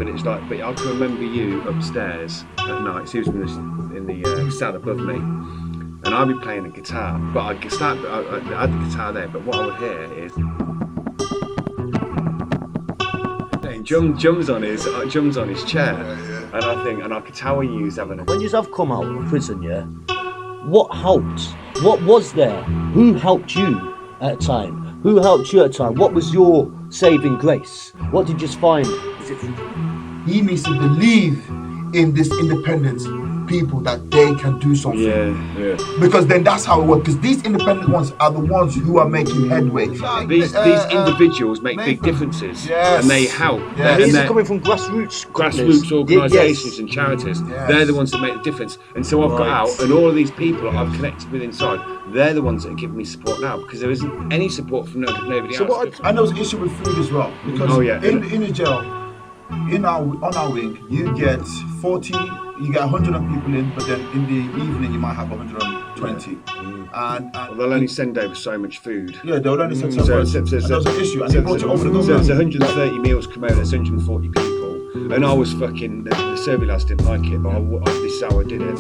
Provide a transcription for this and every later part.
but it's like, but I can remember you upstairs at night. So he was in the cell above me, and I'd be playing the guitar. But I had the guitar there. But what I would hear is jumps on his chair, and I could tell when you was having a. When you have come out of prison, yeah, what helped? What was there? Who helped you at a time? Who helped you at a time? What was your saving grace? What did you find? He needs to believe in this independent people that they can do something. Yeah. Because then that's how it works. Because these independent ones are the ones who are making headway. These individuals make big differences, and they help. These are coming from grassroots organisations and charities. They're the ones that make the difference. And so I've got out, and all of these people I've connected with inside, they're the ones that are giving me support now, because there isn't any support from nobody else. And there was an issue with food as well, because in the jail, on our wing, you get 40. You get 100 people in, but then in the evening you might have 120. And they'll only send over so much food. Yeah, they'll only send so much. And there was an issue, and they brought it over the government. So there's 130 meals come over, there's 140 people. And I was fucking, the survey lads didn't like it, but this is how I did it.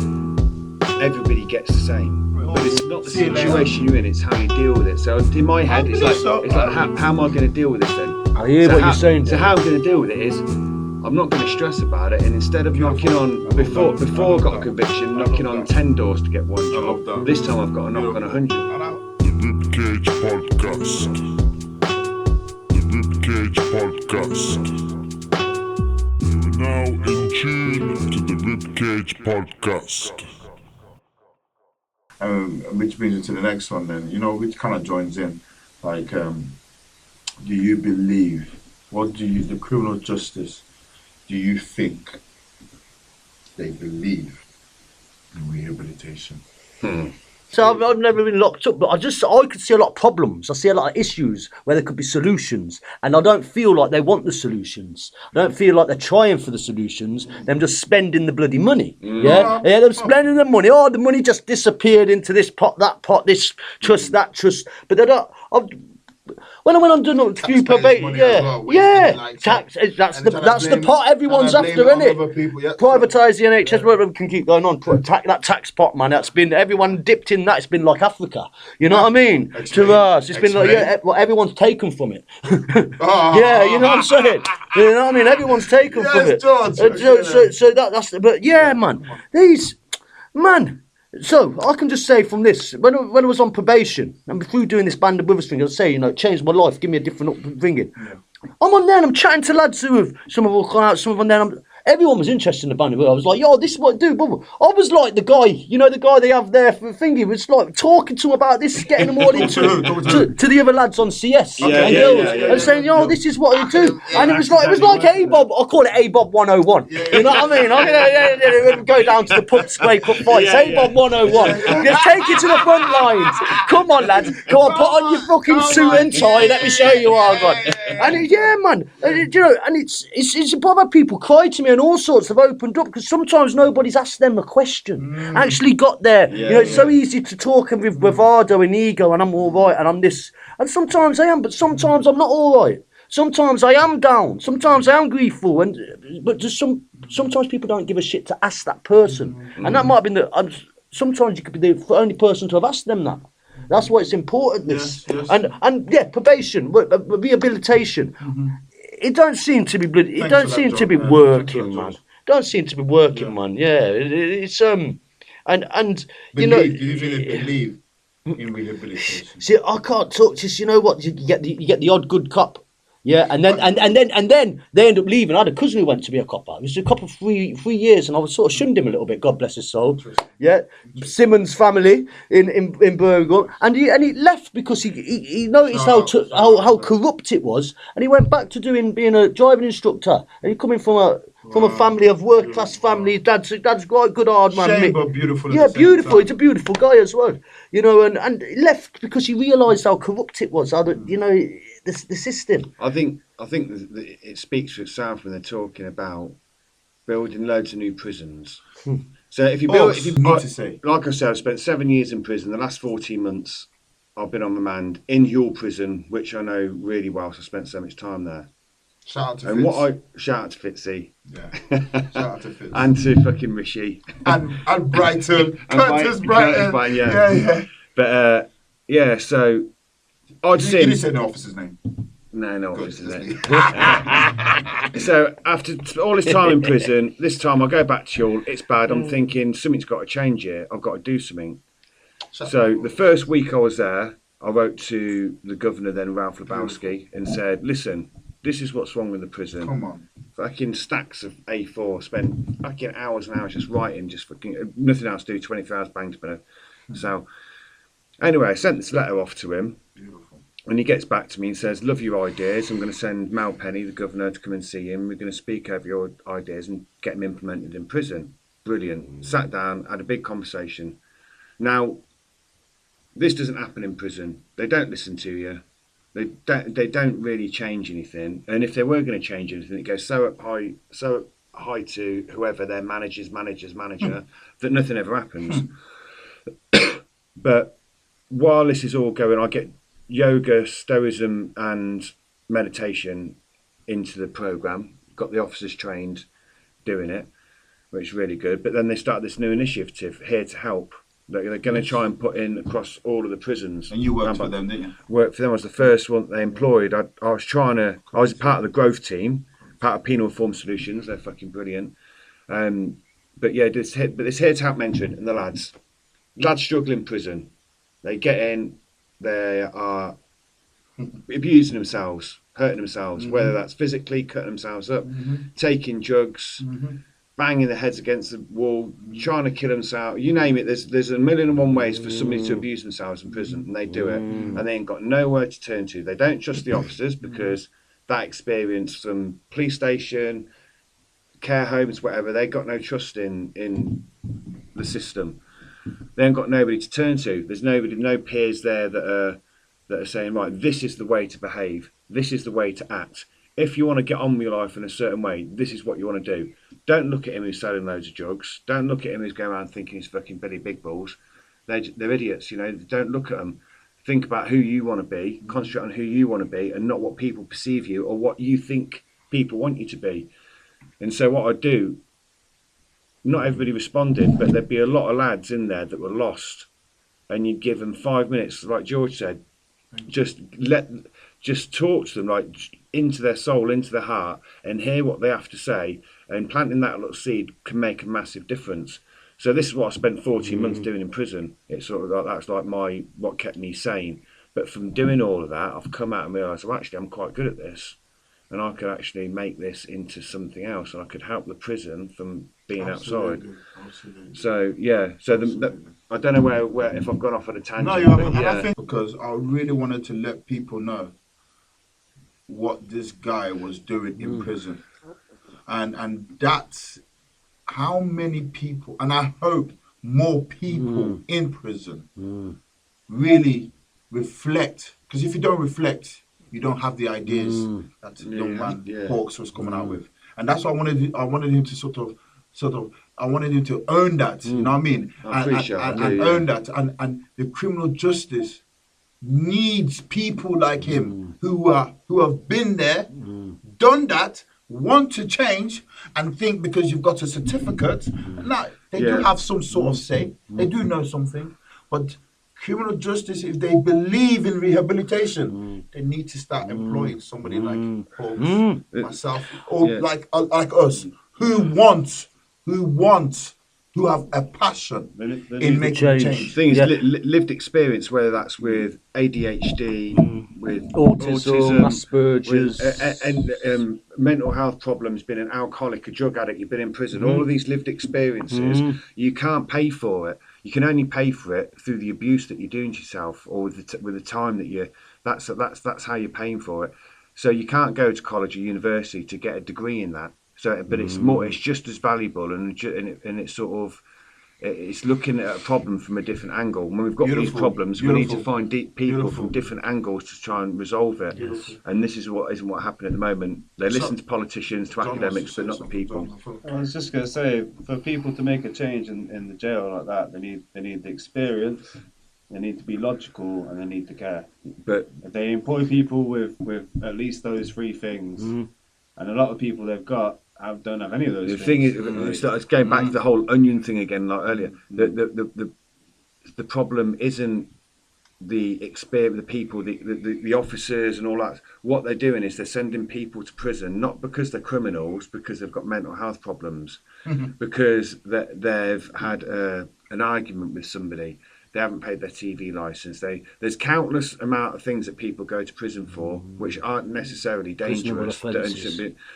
Everybody gets the same. But it's not the situation you're in, it's how you deal with it. So in my head, it's like how am I going to deal with this then? I hear what you're saying. So how I'm going to deal with it is, I'm not going to stress about it, and instead of knocking on, before I got a conviction, knocking on 10 doors to get one job, this time I've got to knock on 100. The Ribcage Podcast. The Ribcage Podcast. You are now in tune to the Ribcage Podcast. Which brings us to the next one then, which kind of joins in, like, do you believe, the criminal justice, do you think they believe in rehabilitation? So I've never been locked up, but I could see a lot of problems. I see a lot of issues where there could be solutions, and I don't feel like they want the solutions. I don't feel like they're trying for the solutions. They're just spending the bloody money. They're spending the money. Oh, the money just disappeared into this pot, that pot, this trust, that trust. But they're not. When I went on doing a few probation, tax. That's the pot everyone's after, isn't it? Privatise the NHS, whatever can keep going on. That tax pot, man. That's been everyone dipped in that. It's been like Africa. You know what I mean? To us, it's been like everyone's taken from it. You know what I'm saying? You know what I mean? Everyone's taken from it. So that's. But yeah, man. So I can just say from this, when I was on probation and through doing this Band of Brothers thing, I'd say, it changed my life, give me a different upbringing. I'm on there and I'm chatting to lads who have, some of them have gone out, some of them there. Everyone was interested in the Band of Brothers. I was like, yo, this is what I do, brother. I was like the guy, the guy they have there for thingy, was like talking to them about this, getting them all into to the other lads on CS and girls, and saying, yo, this is what I do. And it was like A-Bob, I call it A-Bob 101. You know what I mean? I'm going to go down to the pub, spray cup fights, A-Bob 101. Just take it to the front lines. Come on, lads. Come on, put on your fucking suit and tie. Let me show you what I got. And man. And it's above people cry to me, and all sorts have opened up, because sometimes nobody's asked them a question. Actually got there. It's so easy to talk and with bravado and ego, and I'm all right, and I'm this. And sometimes I am, but sometimes I'm not all right. Sometimes I am down. Sometimes I am grieful, but just sometimes people don't give a shit to ask that person, and that might have been sometimes you could be the only person to have asked them that. That's why it's important. This and probation, rehabilitation. It don't seem to be working, man. Don't seem to be working, man. Yeah, it's and Do you really believe in rehabilitation? See, I can't talk to you. You know what? You get the odd good cop. Yeah, and then they end up leaving. I had a cousin who went to be a copper. He was a copper for 3 years, and I was sort of shunned him a little bit. God bless his soul. Yeah, Simmons family in Birmingham, and he left because he noticed how corrupt it was, and he went back to being a driving instructor. And he coming from a family of work class family. Dad's quite good hard man. Shame, but beautiful. Yeah, beautiful. He's a beautiful guy as well. And he left because he realised how corrupt it was. How the system. I think it speaks for itself when they're talking about building loads of new prisons. So if you build, like I said, I've spent 7 years in prison. The last 14 months, I've been on remand in your prison, which I know really well. So I spent so much time there. Shout out to And Fitz. shout out to Fitzy. Yeah. Shout out to Fitz. And to fucking Rishi. and Brighton. Curtis Brighton. Yeah. But yeah, so I'd You seen. didn't say the officer's name. No Good, officer's name. just So after all this time in prison, this time I go back to Hull. It's bad. I'm thinking something's got to change here. I've got to do something. So the first week I was there, I wrote to the governor then, Ralph Lebowski, and said, "Listen, this is what's wrong with the prison. Come on. Fucking stacks of A4. Spent fucking hours and hours just writing, just fucking nothing else to do. 24 hours bang to minute." So anyway, I sent this letter off to him. Beautiful. And he gets back to me and says, "Love your ideas. I'm going to send Mal Penny, the governor, to come and see him. We're going to speak over your ideas and get them implemented in prison." Brilliant. Sat down, had a big conversation. Now, this doesn't happen in prison. They don't listen to you. They don't really change anything. And if they were going to change anything, it goes so high to whoever their manager that nothing ever happens. But while this is all going, I get yoga, stoicism and meditation into the program. Got the officers trained doing it, which is really good. But then they start this new initiative, Here to Help, that they're going to try and put in across all of the prisons. And you worked for them, didn't you? Worked for them. I was the first one they employed. I was part of the growth team, part of Penal Reform Solutions. They're fucking brilliant. But yeah, this Here to Help mentoring and the lads struggle in prison. They get in. They are abusing themselves, hurting themselves, whether that's physically cutting themselves up, taking drugs, banging their heads against the wall, trying to kill themselves. You name it. There's a million and one ways for somebody to abuse themselves in prison, and they do it, and they ain't got nowhere to turn to. They don't trust the officers because that experience from police station, care homes, whatever, they got no trust in the system. They ain't got nobody to turn to. There's no peers there that are saying, right, this is the way to behave. This is the way to act. If you want to get on with your life in a certain way, this is what you want to do. Don't look at him who's selling loads of drugs. Don't look at him who's going around thinking he's fucking Billy Big Balls. They're idiots, you know. Don't look at them. Think about who you want to be. Concentrate on who you want to be and not what people perceive you or what you think people want you to be. And so what I do, not everybody responded, but there'd be a lot of lads in there that were lost, and you'd give them 5 minutes, like George said, just talk to them, like into their soul, into their heart, and hear what they have to say. And planting that little seed can make a massive difference. So this is what I spent 14 months doing in prison. It's sort of like that's like what kept me sane. But from doing all of that, I've come out and realised, well, actually, I'm quite good at this. And I could actually make this into something else, and I could help the prison from being outside. Absolutely. So yeah, I don't know where if I've gone off on a tangent. No, you haven't. but And yeah. I think because I really wanted to let people know what this guy was doing in prison, and that's how many people, and I hope more people in prison really reflect. Because if you don't reflect, you don't have the ideas that the young man Hawks was coming out with, and that's what I wanted him to sort of I wanted him to own that. You know what I mean? And own that, and the criminal justice needs people like him who have been there, done that, want to change, and think because you've got a certificate. Now they do have some sort of say. They do know something, but criminal justice, if they believe in rehabilitation, they need to start employing somebody like Hawks, myself, or like us, who have a passion in making change. Things lived experience, whether that's with ADHD, with autism, Asperger's, and mental health problems, being an alcoholic, a drug addict, you've been in prison. All of these lived experiences, you can't pay for it. You can only pay for it through the abuse that you're doing to yourself, or with the time that you. That's how you're paying for it. So you can't go to college or university to get a degree in that. So, but it's more. It's just as valuable, and it's sort of. It's looking at a problem from a different angle. When we've got these problems, we need to find people from different angles to try and resolve it. And this isn't what happened at the moment. They listen to politicians, to academics, but not the people. I was just going to say, for people to make a change in the jail like that, they need the experience, they need to be logical, and they need to care. But if they employ people with at least those three things, and a lot of people they've got don't have any of those. The things. thing is, it's going back to the whole onion thing again, like earlier. The problem isn't the experience, the people, the officers and all that. What they're doing is they're sending people to prison, not because they're criminals, because they've got mental health problems, because they've had an argument with somebody, they haven't paid their TV license. There's countless amount of things that people go to prison for, which aren't necessarily dangerous.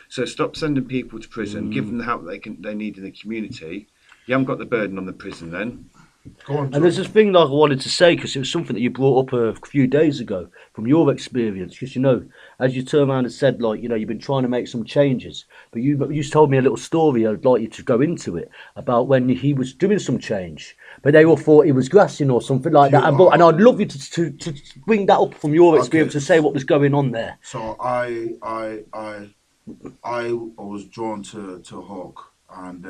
So stop sending people to prison. Give them the help they need in the community. You haven't got the burden on the prison then. Go on, and there's this thing like I wanted to say, because it was something that you brought up a few days ago from your experience. Because, you know, as you turned around and said, like, you know, you've been trying to make some changes, but you told me a little story, I'd like you to go into it, about when he was doing some change, but they all thought he was grassing or something like that. And I'd love you to bring that up from your experience, to say what was going on there. So I was drawn to Hawk, and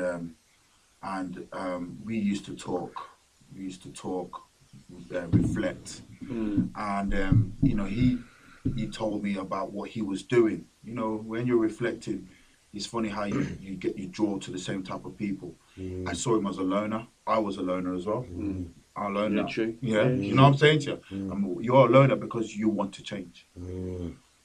we used to talk. We used to talk, reflect, and you know, he told me about what he was doing. You know, when you're reflecting, it's funny how you draw to the same type of people. I saw him as a loner. I was a loner as well. I'm a loner. Yeah, true. Yeah, you know what I'm saying to you? You're a loner because you want to change.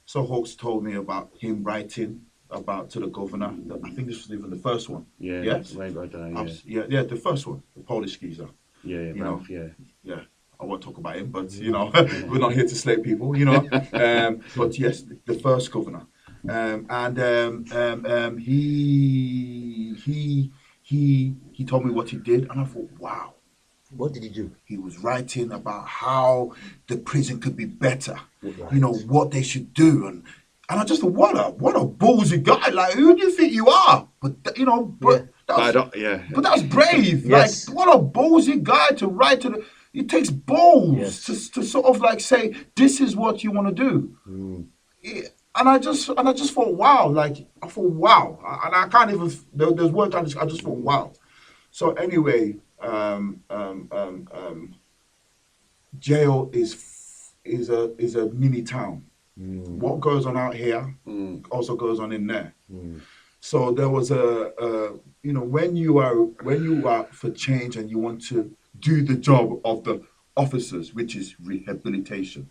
So Hawks told me about him writing to the governor. I think this was even the first one. Yeah. Yes. Maybe I don't know. Yeah, the first one, the Polish geezer. Yeah. You Ralph, know, yeah. I won't talk about him, but you know, we're not here to slate people, you know. But yes, the first governor, he told me what he did, and I thought, wow. What did he do? He was writing about how the prison could be better, you know, what they should do, and I just thought, what a ballsy guy! Like, who do you think you are? But you know, but that's brave. Yes. Like, what a ballsy guy to write to the. It takes balls to sort of like say, this is what you want to do. Yeah, and I just thought, wow. Like, I thought, wow. And I can't even. There's words I just thought, wow. So anyway, jail is a mini town. What goes on out here also goes on in there. So there was you know, when you are for change and you want to do the job of the officers, which is rehabilitation,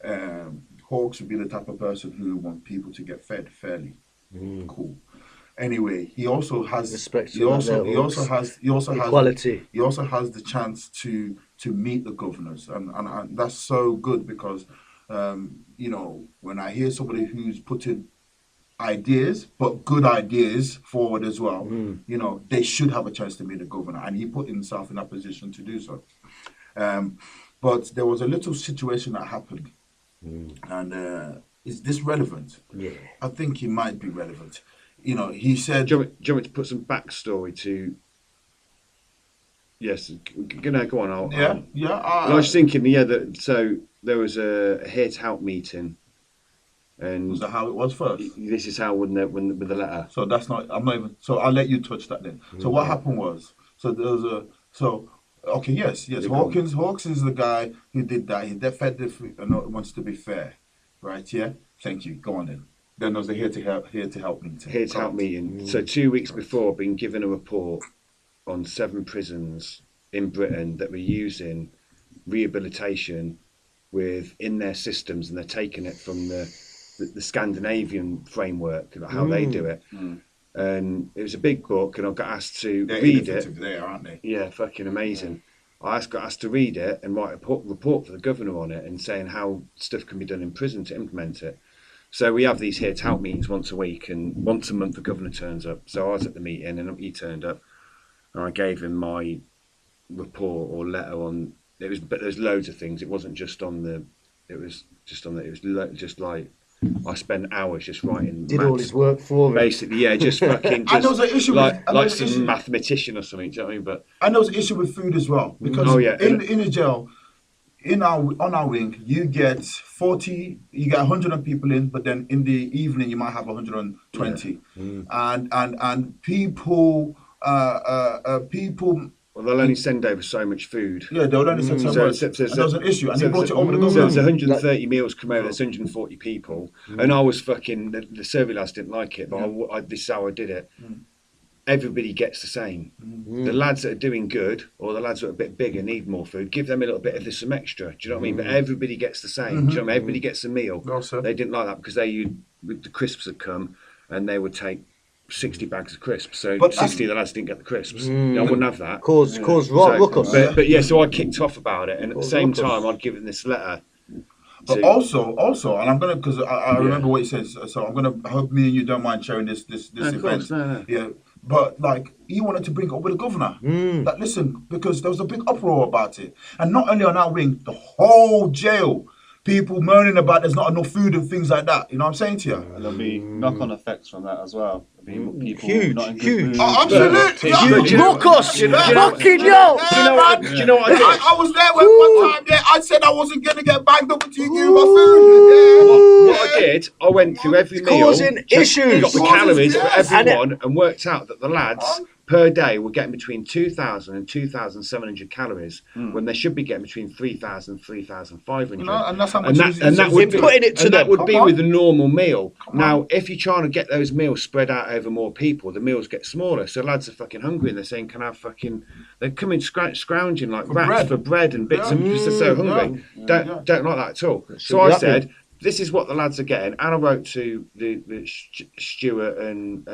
Hawks would be the type of person who want people to get fed fairly. Cool. Anyway, he also has equality. He also has the chance to meet the governors, and that's so good because. You know, when I hear somebody who's putting ideas, but good ideas forward as well, you know, they should have a chance to meet the governor, and he put himself in that position to do so. But there was a little situation that happened, and is this relevant? Yeah. I think it might be relevant. You know, he said... Do you want me to put some backstory to... Yes, go on. I was thinking, so there was a here to help meeting, and was that how it was first? This is how with the letter. So that's not. I'm not even. So I'll let you touch that then. So what happened was, so there was a. So okay, yes. Hawks is the guy who did that. He fed the and wants to be fair, right? Yeah. Thank you. Go on then. Then there was a here to help meeting. Here to help meeting. So 2 weeks before, been given a report on 7 prisons in Britain that were using rehabilitation within their systems, and they're taking it from the Scandinavian framework, like how they do it. And it was a big book, and I got asked to read it. There, aren't they? Yeah, fucking amazing. I got asked to read it and write a report for the governor on it, and saying how stuff can be done in prison to implement it. So we have these here to help meetings once a week, and once a month the governor turns up. So I was at the meeting, and he turned up, and I gave him my report or letter on. But there's loads of things. It wasn't just on the. It was just like I spent hours just writing. Did all his work for him. Basically, yeah, just fucking. And there was an issue like some mathematician or something. Do you know what I mean? But and there was an issue with food as well, because in a jail, on our wing, you get 100 people in, but then in the evening you might have 120, and people. Or they'll only send over so much food. Yeah, they'll only send so much. And there was an issue, and they brought it over the So government. there's 130 meals come over, there's 140 people, and I was fucking, the survey lads didn't like it, but this is how I did it. Everybody gets the same. The lads that are doing good, or the lads that are a bit bigger, need more food, give them a little bit of this, some extra. Do you know what I mean? But everybody gets the same. Do you know what I mean? Everybody gets a meal. Well said. They didn't like that because the crisps had come, and they would take 60 bags of crisps. So But 60 of the lads didn't get the crisps. I wouldn't have that. Cause right, look us. But yeah, so I kicked off about it, and at the same time, I'd given this letter. But also, and I'm gonna, because I remember what you said, so I'm gonna, I hope me and you don't mind sharing this event. Course, no. Yeah, but like he wanted to bring it up with the governor. That listen, because there was a big uproar about it, and not only on our wing, the whole jail, people moaning about there's not enough food and things like that. You know what I'm saying to you? And there'll be knock-on effects from that as well. There'll be people Huge, not in good huge. mood. Oh, absolutely. Look us, fucking Do you know what I did? I was there one time. Yeah, I said I wasn't gonna get banged up until you give me my food. Yeah. What I did, I went through every meal, causing issues. got the Causing calories for yes. everyone, and worked out that the lads per day were getting between 2,000 and 2,700 calories, when they should be getting between 3,000 and 3,500. You know, and that's how much that would be, putting it to and that them. would be Come with a normal meal. Come Now, on. if you're trying to get those meals spread out over more people, the meals get smaller. So lads are fucking hungry, and they're saying, "Can I have fucking?" They're coming scrounging like rats bread. for bread and bits, and just they're so hungry. Don't like that at all. So I said, this is what the lads are getting, and I wrote to the Stuart and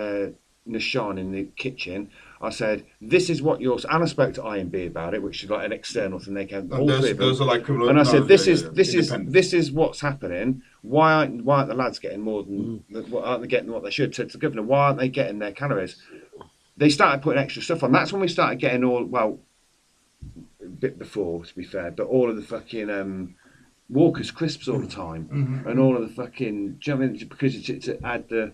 Nishan in the kitchen. I said, this is what yours, and I spoke to IMB about it, which is like an external thing. They can all three of them. Those are like criminal. And I said, this is independent. this is what's happening. Why aren't the lads getting more than? Why aren't they getting what they should? To the governor, why aren't they getting their calories? They started putting extra stuff on. That's when we started getting a bit before, to be fair, but all of the fucking Walker's crisps all the time, and all of the fucking. Do you know what I mean? Because to add the.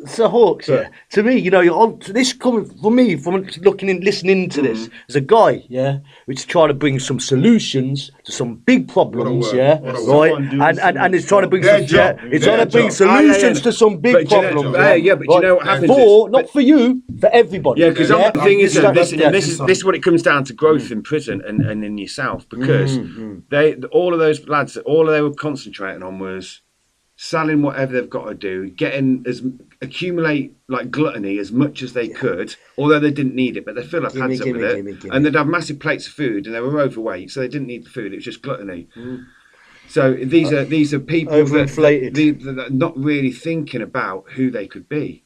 So Hawks, yeah. To me, you know, this coming for me from listening to this as a guy, yeah, which is trying to bring some solutions to some big problems, yeah, right, and it's trying to bring solutions to some big problems, but you know what happens? Not for you, for everybody. Yeah, because the thing is, this is what it comes down to: growth in prison and in yourself, because all of those lads, all they were concentrating on was selling whatever they've got to do, accumulate like gluttony as much as they could, although they didn't need it, but they fill up hands up with it, and they'd have massive plates of food, and they were overweight, so they didn't need the food. It was just gluttony. So these are people that are not really thinking about who they could be.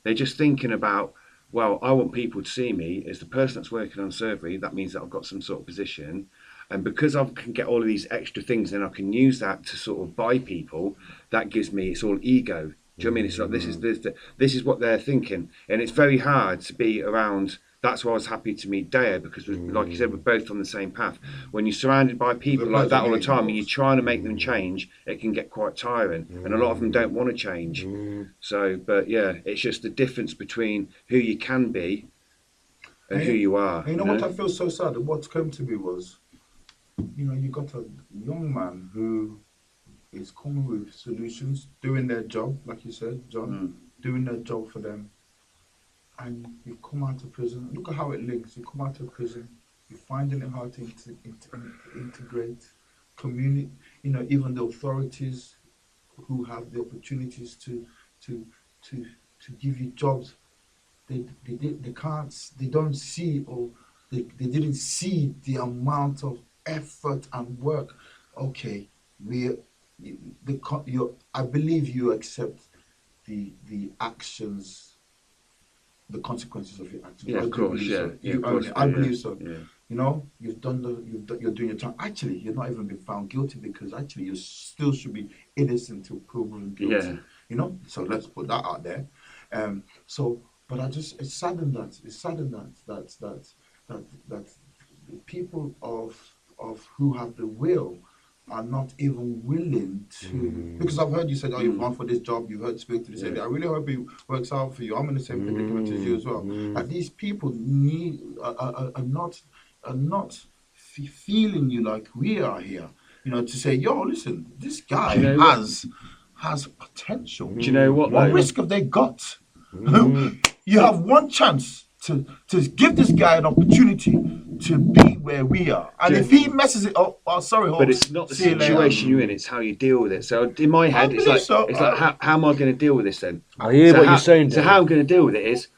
They're just thinking about, well, I want people to see me as the person that's working on surgery. That means that I've got some sort of position. And because I can get all of these extra things, and I can use that to sort of buy people, that gives me, it's all ego. Do you know what I mean? It's like, this is what they're thinking. And it's very hard to be around. That's why I was happy to meet Deo, because like you said, we're both on the same path. When you're surrounded by people like that all the time, and you're trying to make them change, it can get quite tiring. And a lot of them don't want to change. So, but yeah, it's just the difference between who you can be and who you are. And you know what I feel so sad? What came to me was, you know, you got a young man who is coming with solutions, doing their job, like you said, John, doing their job for them. And you come out of prison. Look at how it links. You come out of prison, you're finding it hard to integrate community. You know, even the authorities who have the opportunities to give you jobs, they can't. They don't see, or they didn't see the amount of effort and work. Okay, I believe you accept the actions, the consequences of your actions. Yeah, of course, yeah. I believe so. Yeah. You know, you're doing your time. Actually, you're not even been found guilty, because actually you still should be innocent till proven guilty. Yeah. You know, so let's put that out there. But it's saddened that people of who have the will are not even willing to, because I've heard you say, you've gone for this job, you've heard speak to this, I really hope it works out for you. I'm in the same predicament as you as well. Like, these people are not feeling you like we are here, you know, to say, yo, listen, this guy has potential. Do you know what risk have they got? You have one chance to give this guy an opportunity to be where we are. And if he messes it up, sorry, but it's not the see you later. situation you're in; it's how you deal with it. So in my head, it's like how am I going to deal with this then? I hear what you're saying. So how I'm going to deal with it is,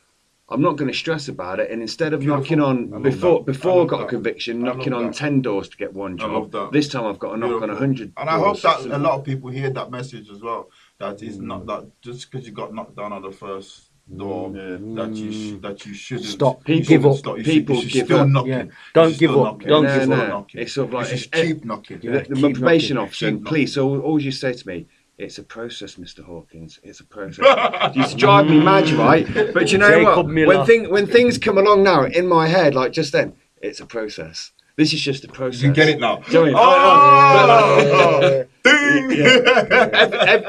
I'm not going to stress about it, and instead of knocking on before I got a conviction, knocking on 10 doors to get one job, this time I've got to knock on 100 And I doors. hope that a lot of people hear that message as well. That is not that just because you got knocked down on the first door that you shouldn't stop. You Give up. stop. People you should give still up. knocking. Yeah. You Don't should give still up. knocking. Don't You should give still up. knocking. It's sort of like It's just cheap knocking. The keep probation knocking. officer, Keep please, all you say to me, it's a process, Mr. Hawkins. It's a process. You used to drive me mad, right? But you know Jacob what? Miller. When things come along now in my head, like just then, it's a process. This is just a process. You get it now. Do you know what I mean? Ding!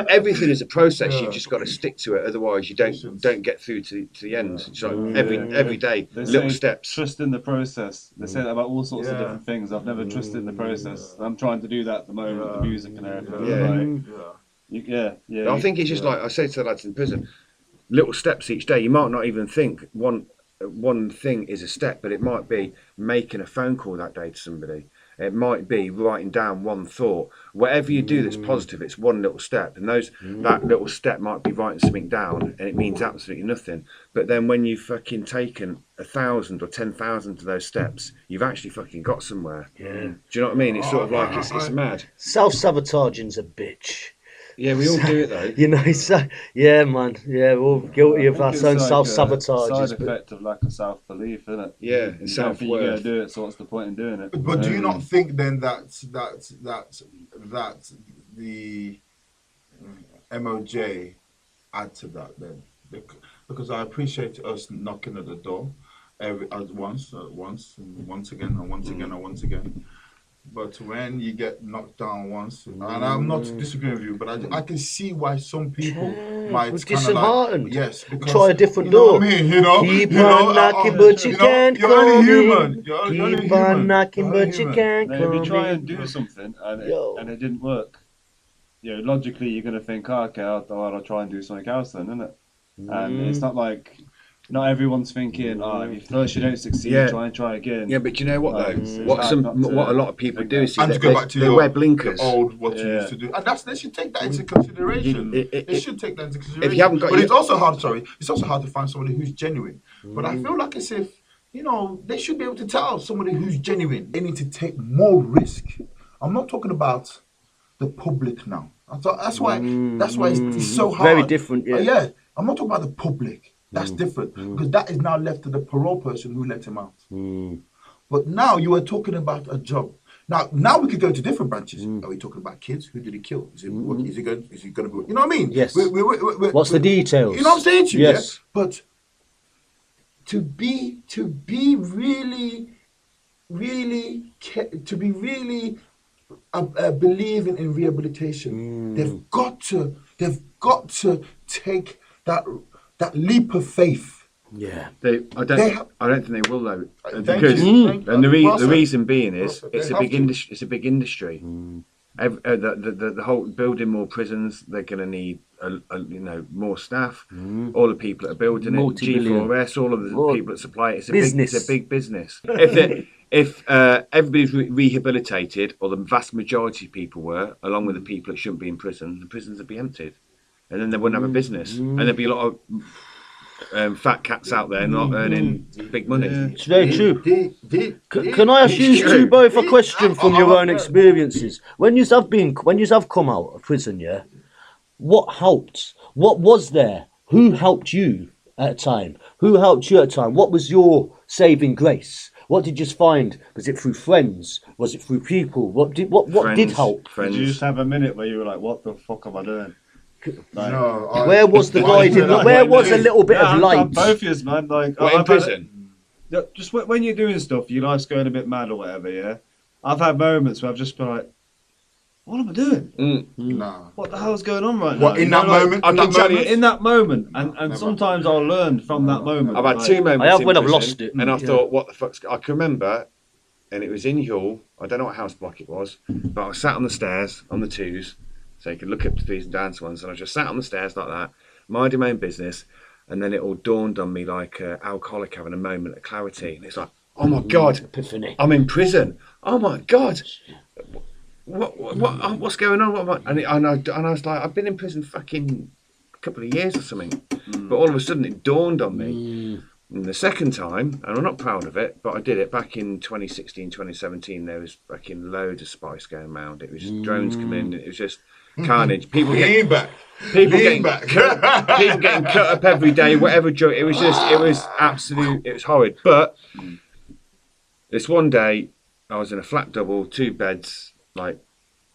Everything is a process. You've just got to stick to it. Otherwise, you don't get through to the end. It's like every day, They little say steps. Trust in the process. They say that about all sorts of different things. I've never trusted in the process. I'm trying to do that at the moment with the music and everything. Yeah. I think it's just like I say to the lads in prison, little steps each day. You might not even think one thing is a step, but it might be making a phone call that day to somebody. It might be writing down one thought. Whatever you do that's positive, it's one little step. And that little step might be writing something down, and it means absolutely nothing. But then when you've fucking taken 1,000 or 10,000 of those steps, you've actually fucking got somewhere. Yeah. Do you know what I mean? It's sort of like it's mad. Self-sabotaging's a bitch. Yeah, we all do it though. You know, yeah, man. Yeah, we're all guilty of our own self-sabotages. Side effect of lack of self-belief, isn't it? Yeah, and self-worth. You're going to self-worth. do it, so what's the point in doing it? But do you not think then that the MOJ add to that then? Because I appreciate us knocking at the door once again. But when you get knocked down once, and I'm not disagreeing with you, but I can see why some people might We're kind of disheartened. like, yes, because, Try a different you know door. what I mean? You know, Keep you know, on knocking, but you can't You're only come human. in. You're only Keep human. on knocking, You're but only you human. can't Now, come if you try in. and do something and Yo. it didn't work, logically you're going to think, okay, I'll try and do something else then, isn't it? And it's not like, not everyone's thinking, if first you don't succeed, try again. Yeah, but you know what though? It's What a lot of people do is And to go back to they wear blinkers. what you used to do, and they should take that into consideration. They should take that into consideration. If you haven't got, but it's also hard. It's also hard to find somebody who's genuine. But I feel like as if they should be able to tell somebody who's genuine. They need to take more risk. I'm not talking about the public now. That's why it's so hard. Very different. Yeah. I'm not talking about the public. That's different because that is now left to the parole person who let him out. But now you are talking about a job. Now we could go to different branches. Are we talking about kids? Who did he kill? Is he going to be? You know what I mean? Yes. What's the details? You know what I'm saying to you? Yes. Yeah? But to be really believing in rehabilitation, they've got to take that leap of faith. Yeah. I don't think they will though, because the reason being is it's a big industry. The whole building more prisons, they're going to need more staff. All the people that are building it, G4S, all of the people that supply it. It's a big business. If everybody's rehabilitated, or the vast majority of people were, along with the people that shouldn't be in prison, the prisons would be emptied, and then they wouldn't have a business, and there'd be a lot of fat cats out there not earning big money. It's very true. Can I ask you two both a question from your own experiences? When you have come out of prison, what helped? What was there? Who helped you at a time? What was your saving grace? What did you find? Was it through friends? Was it through people? What did help? Did you just have a minute where you were like, what the fuck am I doing? Like, where was the guiding? Where was a little bit of light? Both of us, man. Like, in prison? Just when you're doing stuff, your life's going a bit mad or whatever, yeah? I've had moments where I've just been like, what am I doing? Nah. What the hell's going on right now? In that moment? I can tell you, in that moment. And sometimes I'll learn from that moment. I've had two moments I have in when I've prison, lost it. and I thought, what the fuck's... I can remember, and it was in Hull, I don't know what house block it was, but I was sat on the stairs, on the twos, so you could look up to these and down to ones, and I just sat on the stairs like that, minding my own business, and then it all dawned on me like an alcoholic having a moment of clarity, and it's like, oh my God, epiphany. I'm in prison. Oh my God. What's going on? What am I? And I was like, I've been in prison fucking a couple of years or something. But all of a sudden it dawned on me. And the second time, and I'm not proud of it, but I did it back in 2016, 2017. There was fucking loads of spice going around. It was just drones coming in. It was just carnage. People getting getting cut up every day. Whatever drug. It was absolute. It was horrid. But this one day, I was in a flat double, 2 beds, like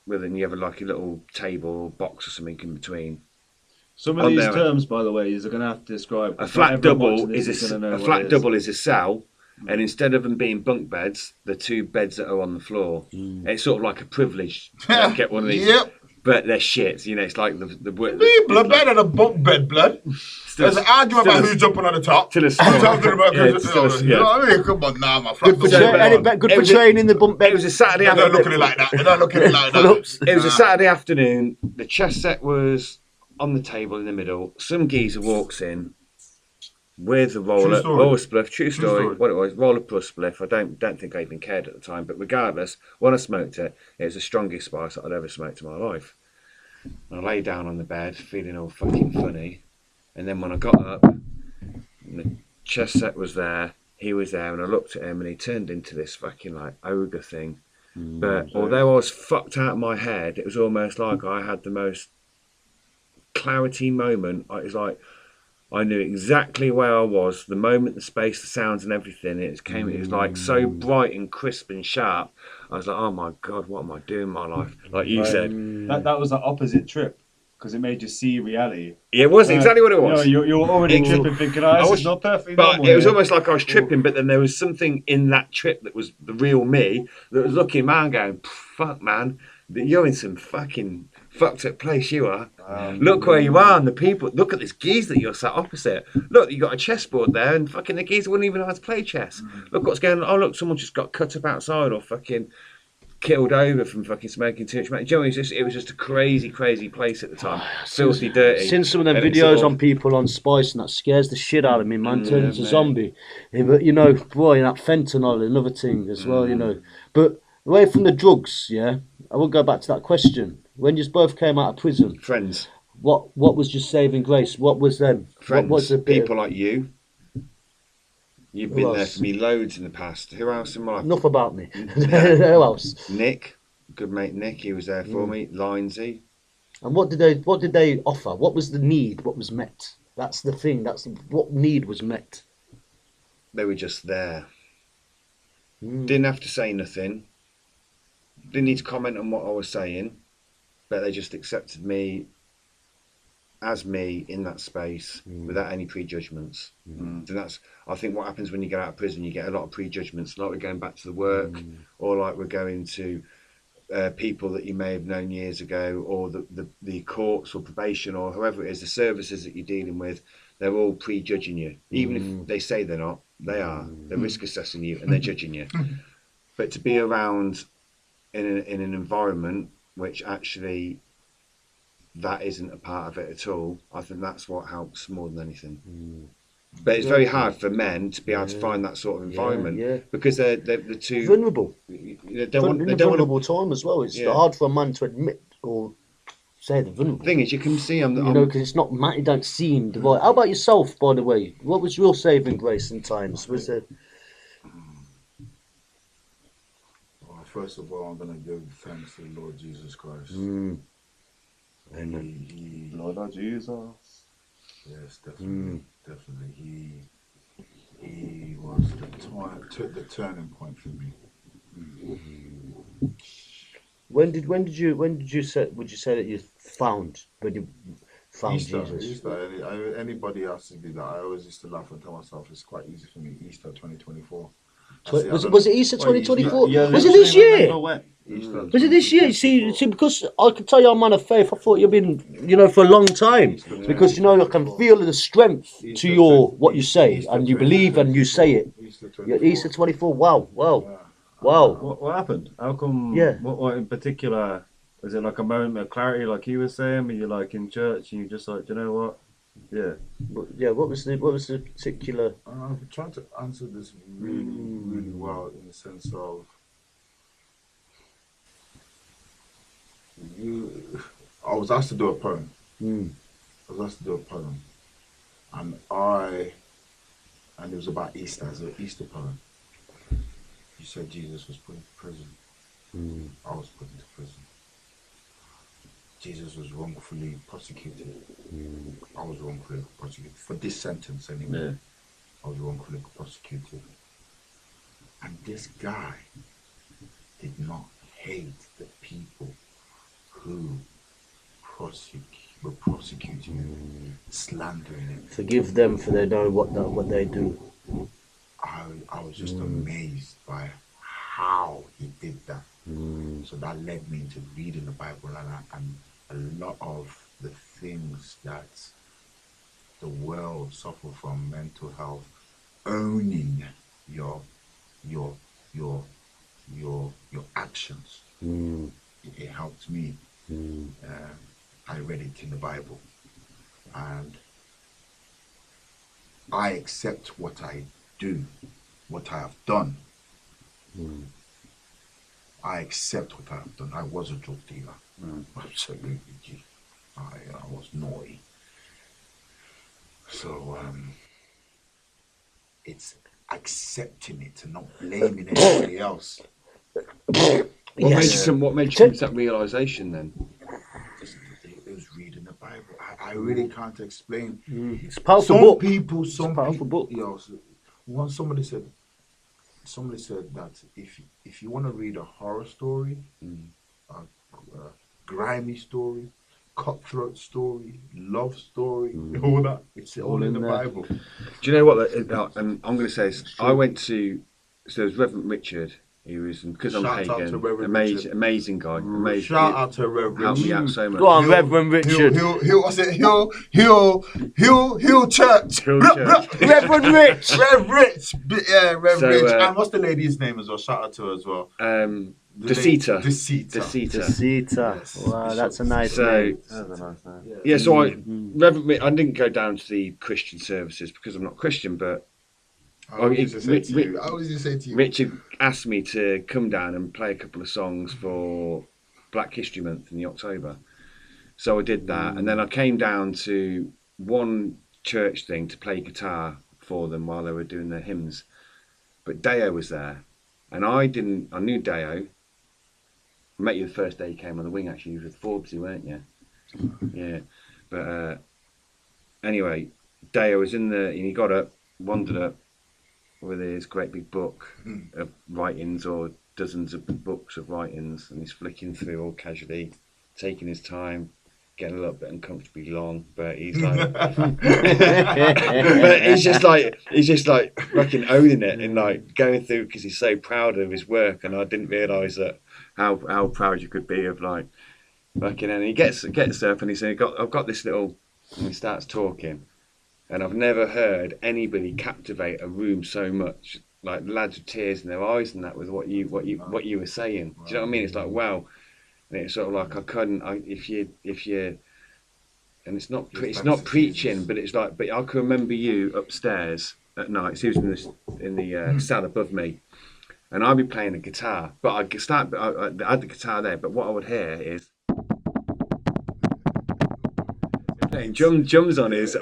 within you have like a little table or box or something in between. Some of these terms, by the way, you're going to have to describe. A flat double is a cell, and instead of them being bunk beds, the 2 beds that are on the floor. It's sort of like a privilege to get one of these. Yep. But they're shit, you know. It's like the blood bed and a bunk bed, blood. There's an argument about who's jumping on the top. To the small. Talking about you know what I mean? Come on now, my friend. Good for training the bunk bed. It was a Saturday afternoon. Don't look at it like that. Don't look at it like that. It was a Saturday afternoon. The chess set was on the table in the middle. Some geezer walks in with a roller spliff. True story. What it was, roller plus spliff. I don't think I even cared at the time, but regardless, when I smoked it, it was the strongest spice that I'd ever smoked in my life. And I lay down on the bed, feeling all fucking funny, and then when I got up, the chess set was there. He was there, and I looked at him, and he turned into this fucking like ogre thing. But although I was fucked out of my head, it was almost like I had the most clarity moment. It was like I knew exactly where I was, the moment, the space, the sounds and everything. It was like so bright and crisp and sharp. I was like, oh my God, what am I doing in my life? Like you said. That was the opposite trip, because it made you see reality. It was exactly what it was. You were already tripping, thinking, this is not perfectly normal. But it was almost like I was tripping, but then there was something in that trip that was the real me that was looking around going, fuck man, you're in some fucking fucked up place, you are. Look where you are, and the people, look at this geezer that you're sat opposite. Look, you got a chessboard there, and fucking the geezer wouldn't even know how to play chess. Look what's going on. Oh, look, someone just got cut up outside or fucking killed over from fucking smoking too much. You know, it was just a crazy place at the time. Filthy, dirty. Seen some of them videos on people on spice, and that scares the shit out of me, man. Turns a zombie. Yeah, but, you know, boy, that fentanyl, another thing as well, you know. But away from the drugs, yeah, I will go back to that question. When you both came out of prison, friends. What was your saving grace? What was them? Friends. What was the people like you. You've been there for me loads in the past. Who else in my life? Enough about me. Who else? Nick, good mate Nick. He was there for me. Lindsay. And what did they offer? What was the need? What was met? That's the thing. What need was met. They were just there. Didn't have to say nothing. Didn't need to comment on what I was saying. But they just accepted me as me in that space without any prejudgments. And that's, I think, what happens when you get out of prison. You get a lot of prejudgments, like we're going back to the work, or like we're going to people that you may have known years ago, or the courts or probation or whoever it is, the services that you're dealing with. They're all prejudging you, even if they say they're not. They are. They're risk assessing you and they're judging you. But to be around in an environment which actually that isn't a part of it at all, I think that's what helps more than anything. But it's very hard for men to be able to find that sort of environment because they're too vulnerable. They don't want vulnerable time as well. It's hard for a man to admit or say the vulnerable. Thing is, you can see because it's not you don't seem divided. How about yourself, by the way? What was your saving grace in times? Was it? First of all, I'm going to give thanks to the Lord Jesus Christ. Amen. Lord Jesus. Yes, definitely. He was the turning point for me. When did you say? Would you say that you found Easter, Jesus? Easter. Anybody else to be that? I always used to laugh and tell myself it's quite easy for me. Easter 2024. Was it Easter 2024? Was it this year? Was it this year? See, because I can tell you I'm man of faith. I thought you've been, for a long time. Because I can feel the strength to what you say, and you believe and you say it. Easter 24. Wow. What happened? How come? Yeah. What in particular? Was it like a moment of clarity, like he was saying? Were you like in church and you just like, do you know what? Yeah. What was the particular? I've tried to answer this really well in the sense of I was asked to do a poem. I was asked to do a poem, and it was about Easter, as an Easter poem. You said Jesus was put into prison. I was put into prison. Jesus was wrongfully prosecuted. I was wrongfully prosecuted. For this sentence, anyway. Yeah. I was wrongfully prosecuted. And this guy did not hate the people who were prosecuting him, slandering him. Forgive them, for they know what they do. I was just amazed by how he did that. So that led me into reading the Bible and a lot of the things that the world suffer from, mental health, owning your actions. It helped me. I read it in the Bible, and I accept what I do, what I have done. I accept what I have done. I was a drug dealer. Absolutely. I was naughty. So it's accepting it and not blaming anybody else. What made you come to that realisation then? It was reading the Bible. I really can't explain. It's a powerful book. Some powerful people, book. you know, once somebody said that if you want to read a horror story, a grimy story, cutthroat story, love story, all that, it's all in the Bible. Do you know what? And I'm going to say this. I went to, so there's Reverend Richard. He was, because I'm Shout out to Reverend Pagan, Richard. amazing guy. Amazing. Shout out to Reverend Helped me Richard. out so much. Go on, Reverend Richard. Hill Church. Hill Church. Reverend Rich. Rev Rich. Yeah, Rev So, Rich. And what's the lady's name as well? Shout out to her as well. Decita. Decita. Yes. Wow, that's a nice So, name. That's a nice name. yeah, so I didn't go down to the Christian services because I'm not Christian, but I always used to say to you. Richard asked me to come down and play a couple of songs for Black History Month in the October. So I did that, and then I came down to one church thing to play guitar for them while they were doing their hymns. But Deo was there, and I knew Deo. I met you the first day you came on the wing, actually. You were with Forbesy, weren't you? Yeah. But anyway, Deo was in and he got up, wandered up with his great big book of writings, or dozens of books of writings, and he's flicking through all casually, taking his time, getting a little bit uncomfortably long, but he's like, but he's just like fucking owning it and like going through, because he's so proud of his work, and I didn't realise that how proud you could be of like fucking. And he gets up and he said, I've got this little, and he starts talking. And I've never heard anybody captivate a room so much, like lads with tears in their eyes and that, with what you were saying. Do you know what I mean? It's like, wow. And it's sort of like if you and it's not preaching, but it's like, but I can remember you upstairs at night. So he was in the cell above me, and I'd be playing the guitar, but I had the guitar there, but what I would hear is drums on his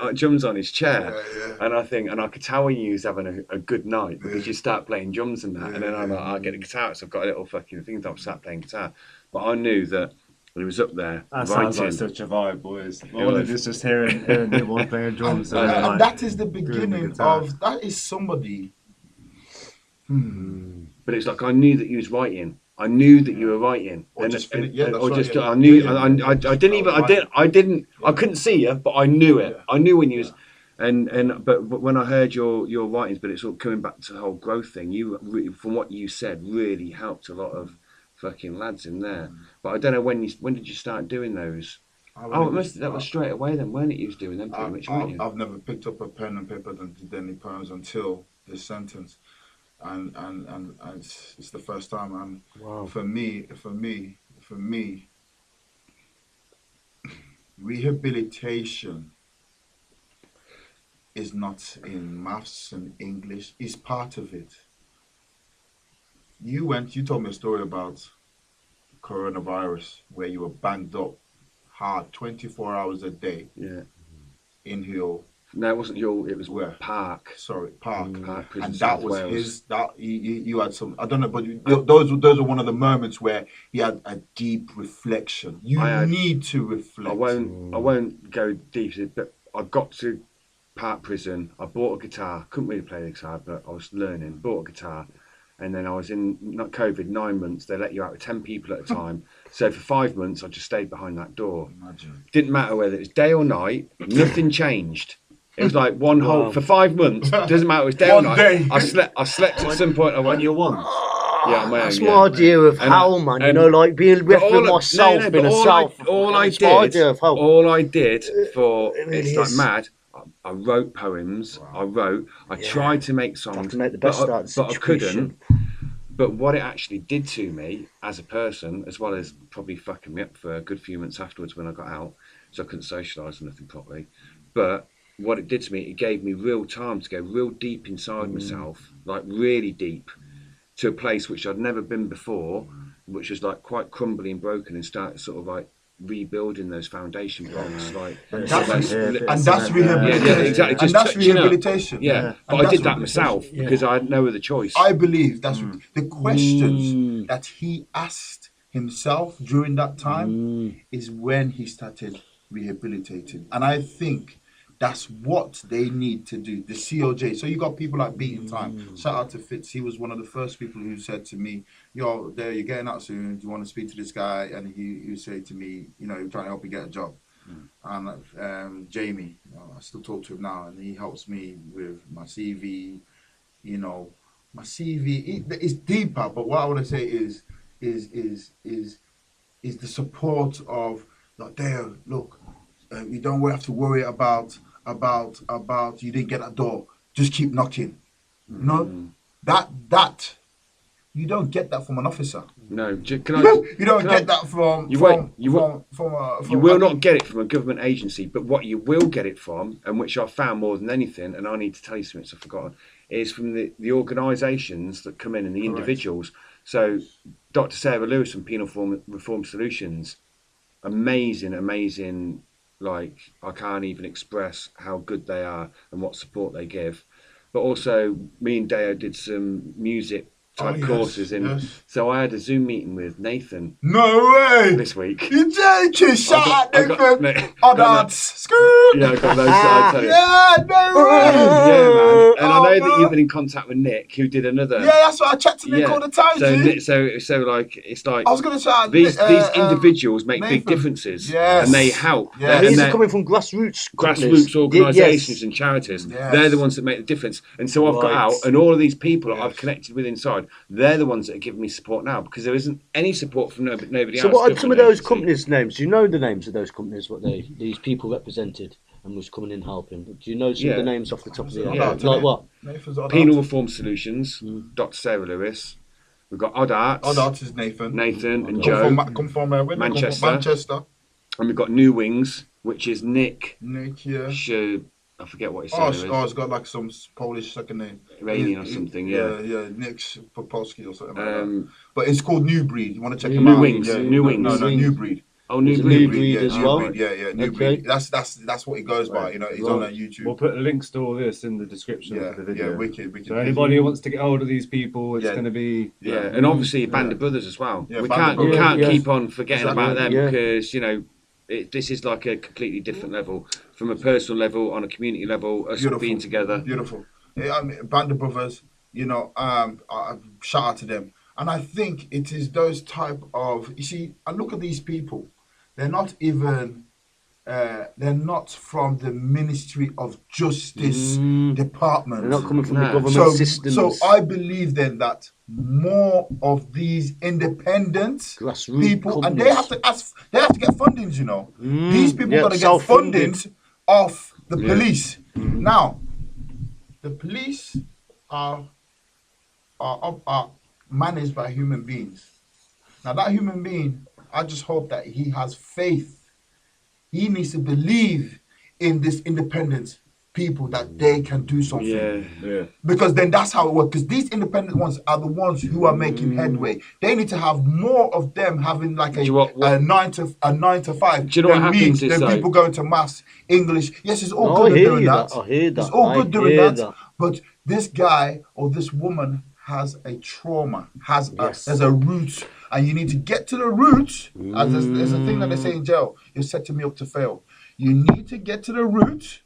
chair, and I could tell when you was having a good night, because you start playing drums and that, and then I get the guitar, so I've got a little fucking thing that I'm sat playing guitar, but I knew that he was up there. That sounds like such a vibe, boys. All of it's just hearing people playing drums. And that is the beginning of, that is somebody. But it's like I knew that you was writing. I knew that you were writing, I couldn't see you, but I knew it. I knew when you was, but when I heard your writings, but it's all coming back to the whole growth thing. You, from what you said, really helped a lot of fucking lads in there. But I don't know when did you start doing those? That was straight away then, weren't it? You was doing them pretty much, weren't you? I've never picked up a pen and paper and did any poems until this sentence. And it's the first time. And Wow. for me, rehabilitation is not in maths and English. It's part of it. You told me a story about coronavirus where you were banged up hard 24 hours a day. Yeah. In Hull. No, it wasn't Hull. It was where? Park. Sorry, Park. Prison, and that South was Wales. his. That you had some. I don't know, but those were one of the moments where he had a deep reflection. You need to reflect. I won't go deep, but I got to Park Prison. I bought a guitar. Couldn't really play the guitar, but I was learning. Bought a guitar. And then I was in COVID 9 months. They let you out with 10 people at a time. So for 5 months, I just stayed behind that door. Imagine. Didn't matter whether it was day or night. Nothing changed. It was like one whole for 5 months. Doesn't matter. It was day or night. Day. I slept at some point. I went, you won. Yeah, my That's own, my idea of hell, man. You know, like being with myself in a self. All I did for it's like mad. I wrote poems. Wow. I tried to make songs, to make the best out of the but I couldn't. But what it actually did to me as a person, as well as probably fucking me up for a good few months afterwards when I got out, so I couldn't socialise or nothing properly. But what it did to me, it gave me real time to go real deep inside myself, like really deep, to a place which I'd never been before, which was like quite crumbly and broken, and started sort of like rebuilding those foundation blocks, like and that's rehabilitation. Yeah, exactly. And that's rehabilitation. Yeah, but I did that myself because I had no other choice. I believe that's the questions that he asked himself during that time is when he started rehabilitating, and I think that's what they need to do. The COJ. So you got people like Beating Time. Shout out to Fitz. He was one of the first people who said to me, "Yo, there, you're getting out soon. Do you want to speak to this guy?" And he would say to me, you know, trying to help me get a job. And Jamie, I still talk to him now, and he helps me with my CV. You know, my CV it's deeper. But what I want to say is the support of like, there. Look, you don't have to worry about you didn't get that door. Just keep knocking. No, that you don't get that from an officer. No, you don't get that from. You will not get it from a government agency. But what you will get it from, and which I found more than anything, and I need to tell you something, so I've forgotten, is from the organisations that come in and the individuals. So, Dr. Sarah Lewis from Penal Reform Solutions, amazing. Like, I can't even express how good they are and what support they give. But also, me and Deo did some music type courses so I had a Zoom meeting with Nathan. No way! This week. You joking? Shout out Nathan! Oh, that's yeah, I got those. I'll tell you. Yeah, no way! Yeah, man. And I know that you've been in contact with Nick, who did another. Yeah, that's what I chat to Nick all the time. So like it's like I was gonna shout out these individuals make big differences, and they help. Yeah, these are coming from grassroots organisations and charities. They're the ones that make the difference. And so I've got out, and all of these people that I've connected with inside, they're the ones that are giving me support now, because there isn't any support from nobody else. So what are some of those companies' names? Do you know the names of those companies, what these people represented and was coming in helping? Do you know some of the names off the top of your head? Like what? Penal Reform Solutions, Dr. Sarah Lewis. We've got Odd Arts. Odd Arts is Nathan and Joe. Come from Manchester. And we've got New Wings, which is Nick. Yeah. I forget what his name is. Oh, it's got like some Polish second name. Iranian or something, yeah. Yeah, Nick Popolski or something like that. But it's called New Breed. You want to check him New out? Wings. Yeah, New Wings. No, New Breed. Oh, New Breed as well. Yeah, New Breed. That's what he goes by. You know, he's on YouTube. We'll put the links to all this in the description of the video. Yeah, wicked. So anybody who wants to get hold of these people, it's going to be and obviously Band of Brothers as well. Yeah, we can't keep on forgetting about them because this is like a completely different level, from a personal level, on a community level, us being together. Beautiful. Yeah, I mean, Band of Brothers, shout out to them. And I think it is those type of, you see, I look at these people, they're not even, they're not from the Ministry of Justice department. They're not coming from the government systems. So I believe then that more of these independent grassroots people, companies. and they have to get fundings, you know. These people got to get fundings off the police. Now, the police are managed by human beings. Now, that human being, I just hope that he has faith. He needs to believe in this independence. people that they can do something. Yeah. Because then that's how it works. Because these independent ones are the ones who are making headway. They need to have more of them having like a 9 to 5. Do you know what happens? Than people going to maths, English. Yes, it's all I good hear doing you that. I hear that. It's all good doing hear that. But this guy or this woman has a trauma, there's a root, and you need to get to the root. As there's a thing that they say in jail: you're setting me up to fail. You need to get to the root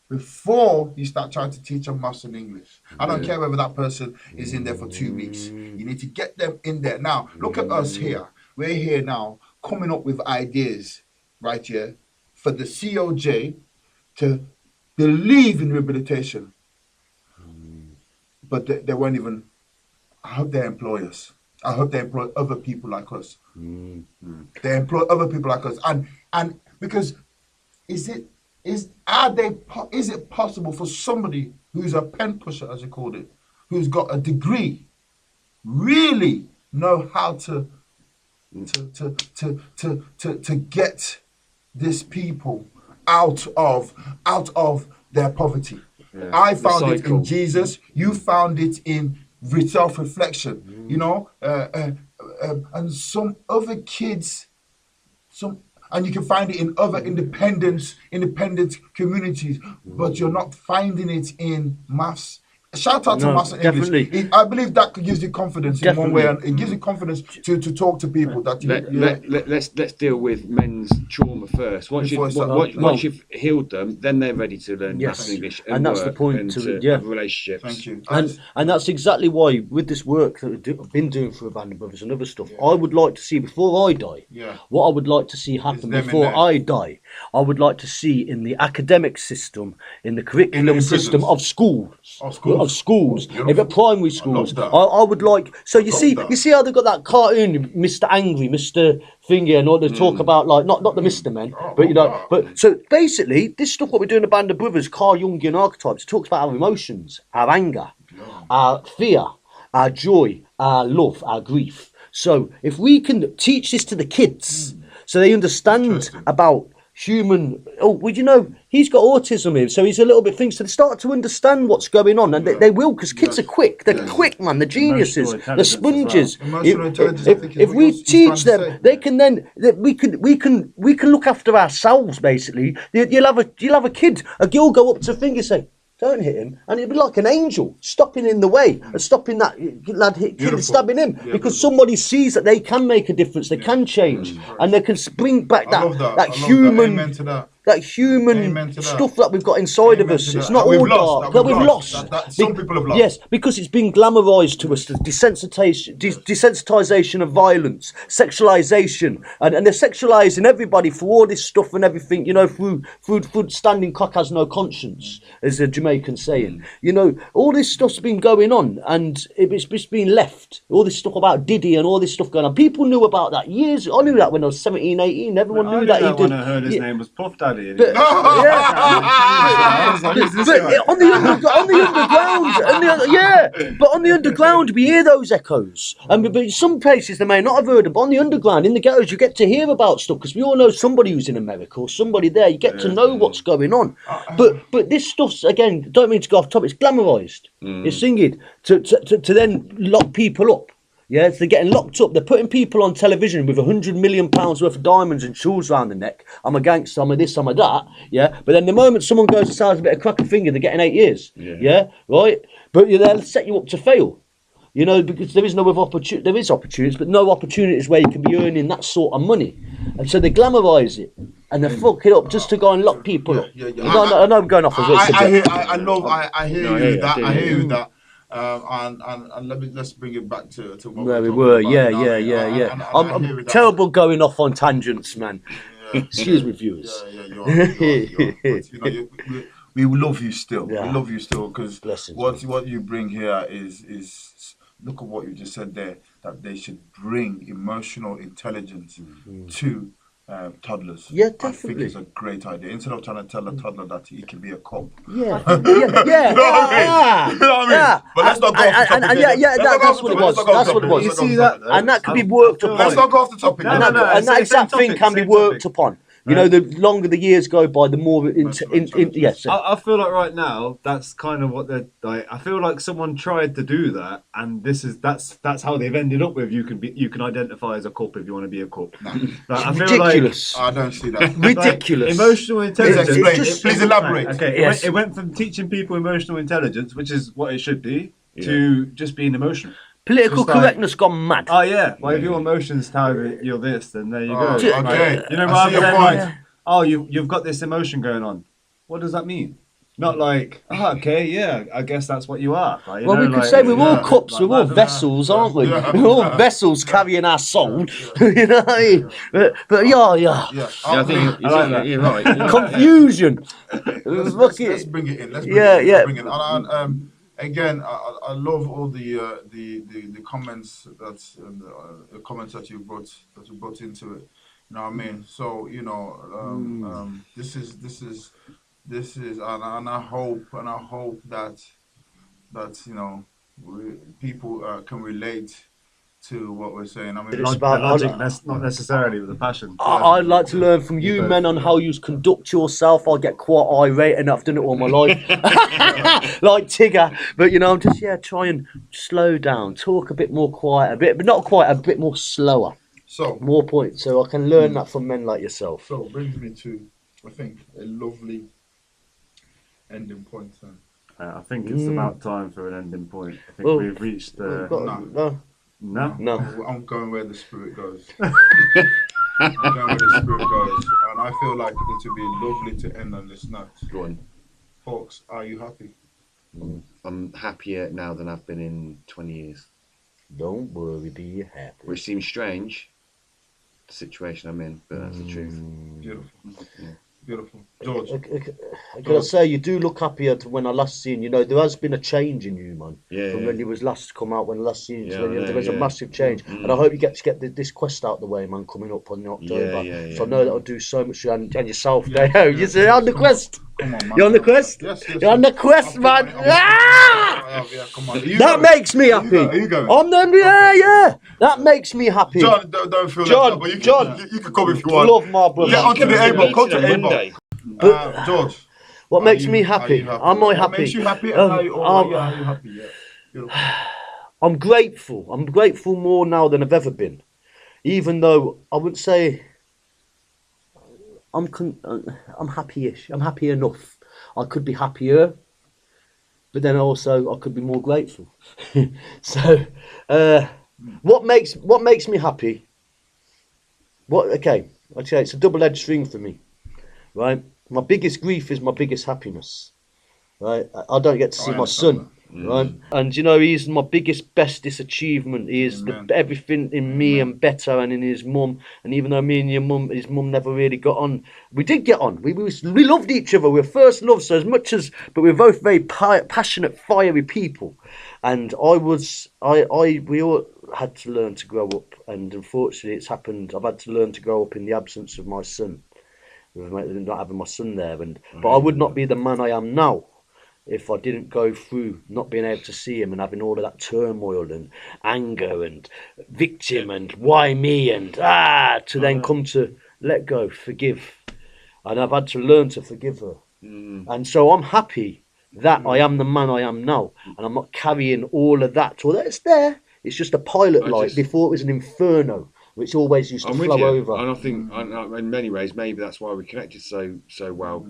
before you start trying to teach them maths and English. I don't care whether that person is in there for 2 weeks. You need to get them in there. Now, look at us here. We're here now coming up with ideas, right here, for the COJ to believe in rehabilitation. But they won't even, I hope they employ us. I hope they employ other people like us. They employ other people like us. And because is it possible for somebody who's a pen pusher, as you called it, who's got a degree, really know how to get these people out of their poverty? Yeah. I found it in Jesus. You found it in self-reflection. You know, and some other kids, and you can find it in other independent communities, but you're not finding it in maths. Shout out to maths and English. I believe that gives you confidence in one way, and it gives you confidence to talk to people. Let's deal with men's trauma first. Once you've healed them, then they're ready to learn maths and English, and that's the point. And to have relationships. Thank you. And that's exactly why, with this work that I've been doing for Band of Brothers and other stuff, I would like to see before I die. What I would like to see happen before I die, I would like to see in the academic system, in the curriculum system of schools. Of schools, even primary schools. I would like. So you see how they got that cartoon, Mr. Angry, Mr. Thingy, and all they talk about, like not the Mr. Men, but you know. But so basically, this stuff what we do in the Band of Brothers, Carl Jungian archetypes, talks about our emotions, our anger, our fear, our joy, our love, our grief. So if we can teach this to the kids, so they understand about human. Oh, well, you know, he's got autism here, so he's a little bit things. So they start to understand what's going on, and they will, because kids are quick. They're quick, man. They're geniuses. They're sponges. Well. If we teach them, they can then. We can look after ourselves. Basically, you'll have a kid, a girl go up to a thing and say, "Don't hit him," and it'd be like an angel stopping in the way and stopping that lad kid and stabbing him, because somebody sees that they can make a difference, they can change, and they can bring back that human stuff that we've got inside of us. It's not all dark. That we've lost. Some people have lost. Yes, because it's been glamorized to us, the desensitization of violence, sexualization, and they're sexualizing everybody for all this stuff and everything. You know, food standing cock has no conscience, as a Jamaican saying. You know, all this stuff's been going on, and it's just been left. All this stuff about Diddy and all this stuff going on. People knew about that years. I knew that when I was 17, 18. Everyone knew that. When I heard his name was Puff Daddy. But on the underground, we hear those echoes. But in some places they may not have heard them. But on the underground, in the ghettos, you get to hear about stuff, because we all know somebody who's in America or somebody there. You get to know what's going on. But this stuff's, again, don't mean to go off topic. It's glamorized. It's singing to then lock people up. Yeah, so they're getting locked up. They're putting people on television with £100 million worth of diamonds and jewels around the neck. I'm a gangster, I'm a this, I'm a that. Yeah, but then the moment someone goes and sells a bit of crack a finger, they're getting 8 years. Yeah, right? But they'll set you up to fail. You know, because there is no other opportunity. There is opportunities, but no opportunities where you can be earning that sort of money. And so they glamorise it and they fuck it up just to go and lock people up. I know I'm going off a bit. I hear you with that. And let's bring it back to what where we were. I'm terrible going off on tangents, man. Excuse me, viewers. We love you still. We love you still, because what you bring here is look at what you just said there, that they should bring emotional intelligence to toddlers. Yeah, definitely. I think it's a great idea. Instead of trying to tell a toddler that he can be a cop. Yeah. You know what I mean? But let's not go off the topic. That's what it was. That's what it was. You see that? And that can be worked upon. Let's not go off the topic. And that exact thing can be worked upon. You know, the longer the years go by, the more yes. I feel like right now that's kind of what they're like. I feel like someone tried to do that, and that's how they've ended up with. You can identify as a cop if you want to be a cop. Nah. Like, I feel Ridiculous. I don't see that. Ridiculous. Like, emotional intelligence. Please elaborate. Okay, Yes. it went from teaching people emotional intelligence, which is what it should be, to just being emotional. Political Just like- correctness gone mad. Oh yeah, well if your emotions tell you you're this, then there you go. Okay. Like, you know, I rather see your than point. like, oh you've got this emotion going on. What does that mean? Not like, okay, yeah, I guess that's what you are. Like, you Well, know, we could like, say we're all yeah, cups, like we're all that. vessels, aren't we? Yeah. We're all vessels carrying our soul. You know what I mean? But yeah. Yeah, I think you're right. Confusion. Let's bring it in. Let's bring Yeah, it in. yeah. Bring it in. And, again, I love all the comments the comments that you brought into it. You know what I mean? So you know, this is, and I hope that you know people can relate to what we're saying. I mean, It's The about- logic, that's not necessarily with the passion. I'd like to learn from you men on how you conduct yourself. I get quite irate and I've done it all my life. Like Tigger. But you know, I'm just try and slow down, talk a bit more quiet, but not quite, a bit more slower. so More points. So I can learn that from men like yourself. So it brings me to, I think, a lovely ending point. Then. I think it's about time for an ending point. I think Well, we've reached the... No. I'm going where the spirit goes. I'm going where the spirit goes, and I feel like it would be lovely to end on this note. Go on. Folks, are you happy? I'm happier now than I've been in 20 years. Don't worry, be happy. Which seems strange, the situation I'm in, but that's the truth. Beautiful. Yeah. Beautiful. George. I gotta say, you do look happier to when I last seen you. Know, there has been a change in you, man. Yeah, From yeah. when you was last come out, when last seen you, Yeah, to when you, I know, there was a yeah. massive change. And I hope you get to get this quest out the way, man, coming up on October. Yeah. So I know that'll do so much, and yourself there. You're on the quest. Come on, man. You're on the quest. Yes. You're on the quest, man. Yeah, come on. That makes me happy. Are you going? I'm them, yeah. That makes me happy. John, don't feel John, like that, but John. you can come if you want. Love my brother. Yeah, on to the A-Bar. Come to Meeting on A-Bar. Monday. George. What are makes you- me are happy? you happy? Am I What happy? makes you happy? And are you happy? Yeah. Beautiful. I'm grateful. I'm grateful more now than I've ever been. Even though I wouldn't say I'm happy-ish. I'm happy enough. I could be happier, but then also I could be more grateful. So, what makes me happy? Okay, I'd say it's a double-edged string for me, right? My biggest grief is my biggest happiness, right? I don't get to see my son, right? And you know, he's my biggest, bestest achievement. He is everything in me and better, and in his mum. And even though me and his mum never really got on, we did get on. We loved each other. We were first love. So but we were both very passionate, fiery people. And we all had to learn to grow up. And unfortunately, it's happened. I've had to learn to grow up in the absence of my son. Not having my son there, but I would not be the man I am now if I didn't go through not being able to see him and having all of that turmoil and anger and victim and why me and to then come to let go, forgive, and I've had to learn to forgive her, and so I'm happy that I am the man I am now, and I'm not carrying all of that. Or that's there. It's just a pilot light. Before it was an inferno, which always used to I'm with flow you, over. and I think, in many ways, maybe that's why we connected so well.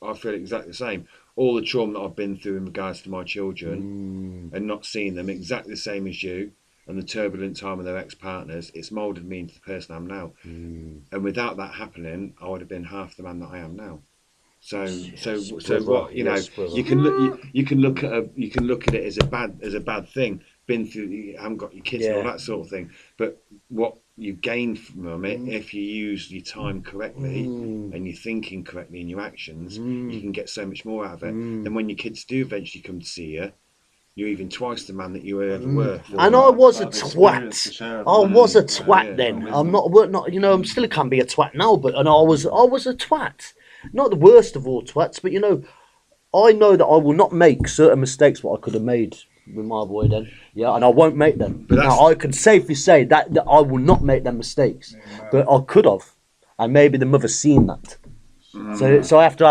I feel exactly the same. All the trauma that I've been through in regards to my children, and not seeing them exactly the same as you, and the turbulent time of their ex-partners, it's moulded me into the person I am now. And without that happening, I would have been half the man that I am now. So what you know, you can look at it as a bad thing. Been through, you haven't got your kids and all that sort of thing. But what you gain from it, if you use your time correctly and you're thinking correctly in your actions, you can get so much more out of it. And when your kids do eventually come to see you, you're even twice the man that you ever were. And I was a twat. I was a twat then. I'm not. You know, I'm still can be a twat now. But I was a twat. Not the worst of all twats, but you know, I know that I will not make certain mistakes what I could have made with my boy then, and I won't make them. Now I can safely say that I will not make them mistakes, but I could have, and maybe the mother's seen that. So I have to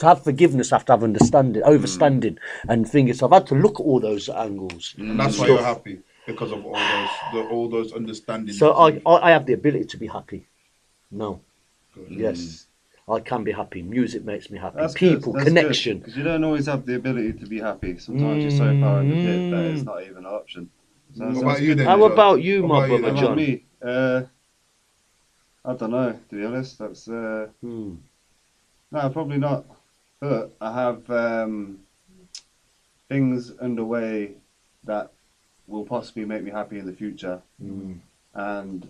have forgiveness. I have to have understanding, and things. So I've had to look at all those angles. And that's why you're happy, because of all those understandings. So I have the ability to be happy. No. Yes. I can be happy. Music makes me happy. That's People, good. connection. Because you don't always have the ability to be happy. Sometimes you're so far in the pit that it's not even an option. So What about you then? How John? about you, my What about you brother then? About John? me, I don't know, to be honest. That's no, probably not. But I have things underway that will possibly make me happy in the future, and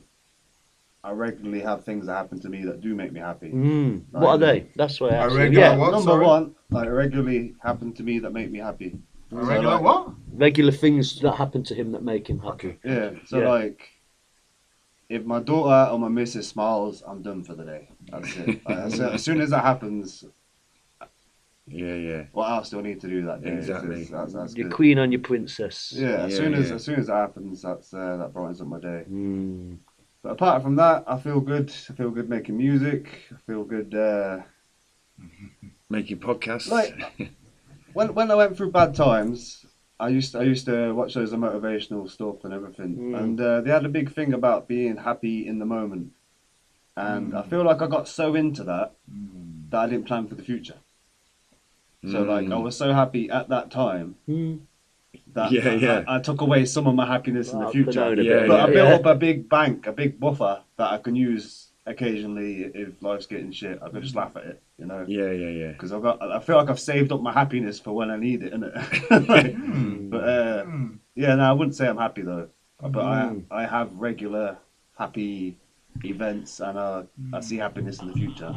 I regularly have things that happen to me that do make me happy. What are they? That's what I asked. Number one, like regularly happen to me that make me happy. Regular like, what? Regular things that happen to him that make him happy. Yeah. So like, if my daughter or my missus smiles, I'm done for the day. That's it. As soon as that happens, what else do I need to do that day? Exactly. That's Your good. queen and your princess. Yeah. As soon as that happens, that brightens up my day. But apart from that, I feel good. I feel good making music. I feel good making podcasts. Like when I went through bad times, I used to watch those motivational stuff and everything, and they had a big thing about being happy in the moment, and I feel like I got so into that that I didn't plan for the future. So like I was so happy at that time that I took away some of my happiness in the future. But I built up a big bank, a big buffer that I can use occasionally if life's getting shit. I can just laugh at it, you know. Yeah. Because I feel like I've saved up my happiness for when I need it, innit? No, I wouldn't say I'm happy though. But I have regular happy events, and I see happiness in the future.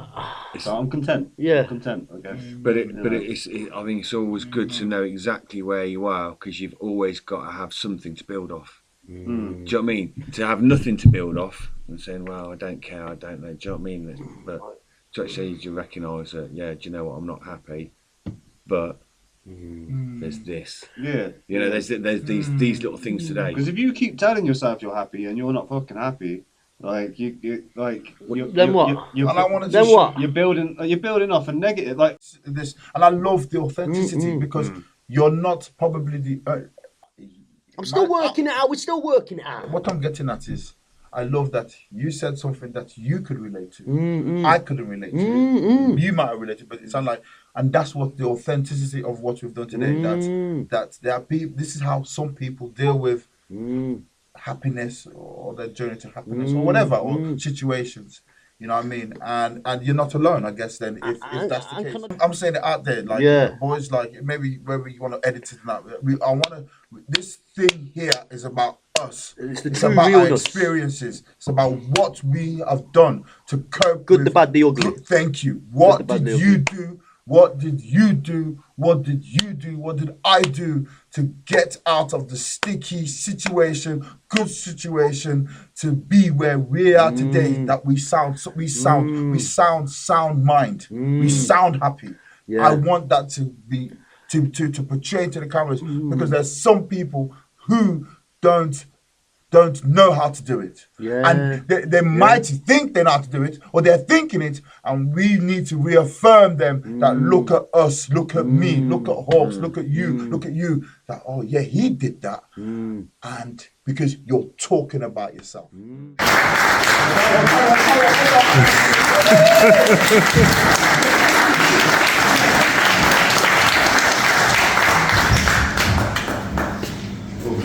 So I'm content. Yeah, I'm content, I guess. But I think it's always good to know exactly where you are, because you've always got to have something to build off. Do you know what I mean? To have nothing to build off and saying, well, I don't care, I don't know. Do you know what I mean? But to actually you recognise that, do you know what? I'm not happy, but there's this. Yeah. You know, there's these little things today. Because if you keep telling yourself you're happy and you're not fucking happy, like then what? You're building off a negative, like this, and I love the authenticity because you're not probably the. I'm still working it out. We're still working it out. What I'm getting at is, I love that you said something that you could relate to. I couldn't relate to it. You might have related, but it's like, and that's what the authenticity of what we've done today. That there are people. This is how some people deal with happiness or their journey to happiness or whatever or situations. You know what I mean? And you're not alone, I guess. Then if that's the case, I'm saying it out there, like boys, like maybe whether you want to edit it or not. This thing here is about us. It's about our experiences. It's about what we have done to cope with the bad, the ugly. Thank you. What did you do? What did you do? What did you do? What did I do to get out of the sticky situation, good situation, to be where we are today? That we sound sound mind. We sound happy. Yeah. I want that to be to portray to the cameras because there's some people who don't know how to do it. Yeah. And they might think they know how to do it, or they're thinking it, and we need to reaffirm them that look at us, look at me, look at Hawks, look at you, that, oh yeah, he did that. And because you're talking about yourself.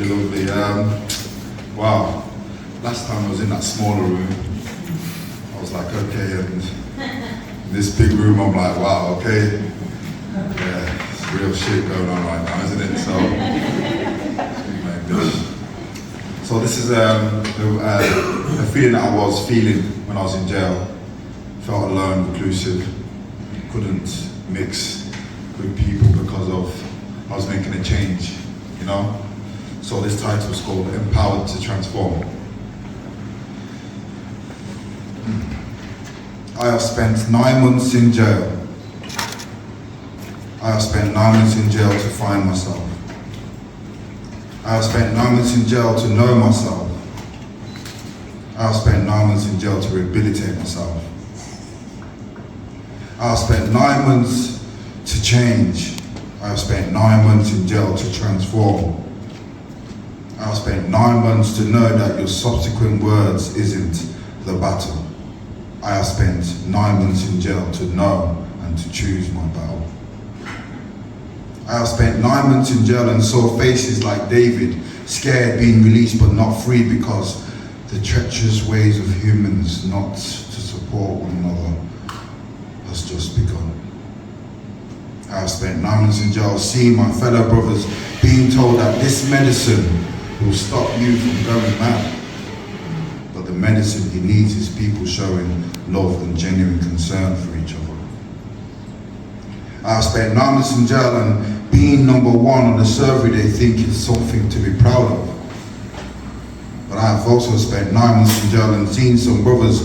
Lovely. Wow, last time I was in that smaller room, I was like, okay, and this big room, I'm like, wow, okay, yeah, it's real shit going on right now, isn't it? So this is a feeling that I was feeling when I was in jail. Felt alone, reclusive, couldn't mix with people because of I was making a change, you know? So this title is called Empowered to Transform. I have spent 9 months in jail. I have spent 9 months in jail to find myself. I have spent 9 months in jail to know myself. I have spent 9 months in jail to rehabilitate myself. I have spent 9 months to change. I have spent 9 months in jail to transform. I have spent 9 months to know that your subsequent words isn't the battle. I have spent 9 months in jail to know and to choose my battle. I have spent 9 months in jail and saw faces like David, scared being released but not free because the treacherous ways of humans not to support one another has just begun. I have spent 9 months in jail seeing my fellow brothers being told that this medicine will stop you from going mad. But the medicine he needs is people showing love and genuine concern for each other. I have spent 9 months in jail and being number one on the survey they think is something to be proud of. But I have also spent 9 months in jail and seen some brothers,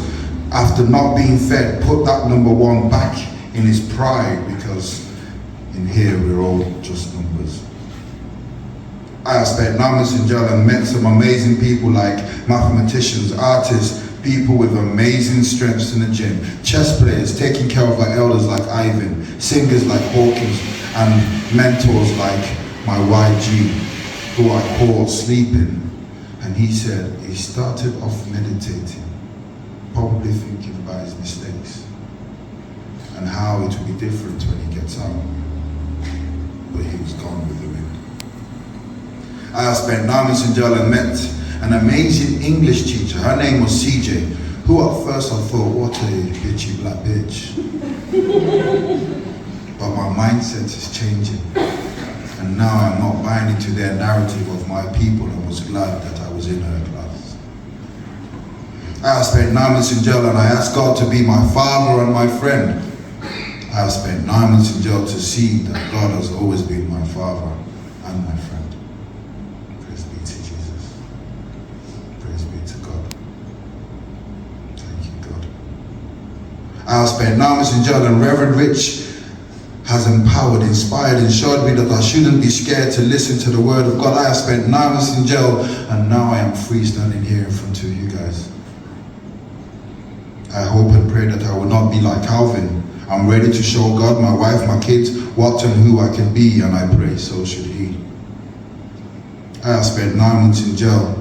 after not being fed, put that number one back in his pride because in here we're all just numbers. I have spent 9 months in jail and met some amazing people like mathematicians, artists, people with amazing strengths in the gym, chess players taking care of our elders like Ivan, singers like Hawkins, and mentors like my YG, who I call Sleeping. And he said he started off meditating, probably thinking about his mistakes and how it will be different when he gets out. But he was gone with the wind. I have spent 9 months in jail and met an amazing English teacher. Her name was CJ, who at first I thought, what a bitchy black bitch. But my mindset is changing. And now I'm not buying into their narrative of my people and was glad that I was in her class. I have spent 9 months in jail and I asked God to be my father and my friend. I have spent 9 months in jail to see that God has always been my father and my friend. Praise be to Jesus. Praise be to God. Thank you, God. I have spent 9 months in jail and Reverend Rich has empowered, inspired, and showed me that I shouldn't be scared to listen to the word of God. I have spent 9 months in jail and now I am free standing here in front of you guys. I hope and pray that I will not be like Calvin. I'm ready to show God, my wife, my kids, what and who I can be, and I pray so should he. I have spent 9 months in jail,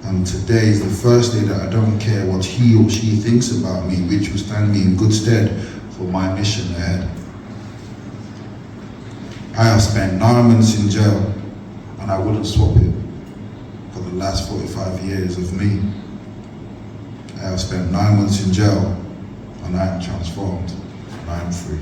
and today is the first day that I don't care what he or she thinks about me, which will stand me in good stead for my mission ahead. I have spent 9 months in jail, and I wouldn't swap it for the last 45 years of me. I have spent 9 months in jail, and I am transformed. I am free.